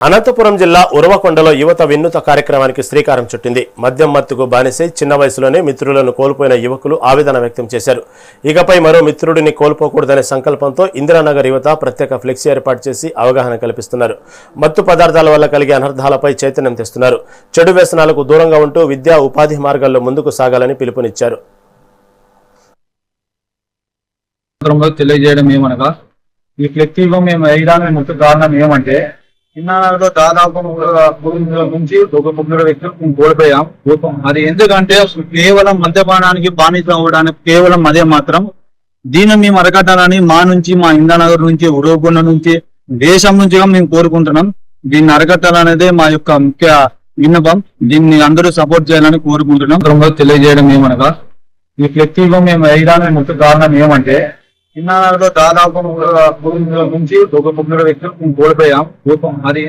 అనంతపురం జిల్లా ఉరవకొండలో యువత వినూత్న కార్యక్రమానికి శ్రీకారం చుట్టింది. మద్యం మత్తుకు బానిసై చిన్న వయసులోనే మిత్రులను కోల్పోయిన యువకులు ఆవేదన వ్యక్తం చేశారు. ఇకపై మరో మిత్రుడిని కోల్పోకూడదనే సంకల్పంతో ఇందిరానగర్ యువత ప్రత్యేక ఫ్లెక్సీ ఏర్పాటు చేసి అవగాహన కల్పిస్తున్నారు. మత్తు పదార్థాల వల్ల కలిగే అనర్థాలపై చైతన్యం తెస్తున్నారు. చెడు వ్యసనాలకు దూరంగా ఉంటూ విద్యా ఉపాధి మార్గాల్లో ముందుకు సాగాలని పిలుపునిచ్చారు. తెలియజేయడం ఏమనగా ఈ ఫ్లెక్సీలో మేము వేయడానికి ముఖ్య కారణం ఏమంటే చిన్నాలో దాదాపు నుంచి ఒక 3 వ్యక్తులు కోల్పోయాం. అది ఎందుకంటే కేవలం మద్యపానానికి బానిస అవ్వడానికి కేవలం అదే మాత్రం. దీన్ని మేము అరకట్టాలని మా ఇంద్రానగర్ నుంచి ఉరవకొండ నుంచి దేశం నుంచి మేము కోరుకుంటున్నాం. దీన్ని అరకట్టాలనేదే మా యొక్క ముఖ్య విన్నపం. దీన్ని అందరూ సపోర్ట్ చేయాలని కోరుకుంటున్నాం. తెలియజేయడం ఏమనగా ఈ ఫ్లెక్సీలో మేము వేయడానికి ముఖ్య కారణం ఏమంటే చిన్నాలో దాదాపు నుంచి ఒక 3 వ్యక్తులు కోల్పోయాం. అది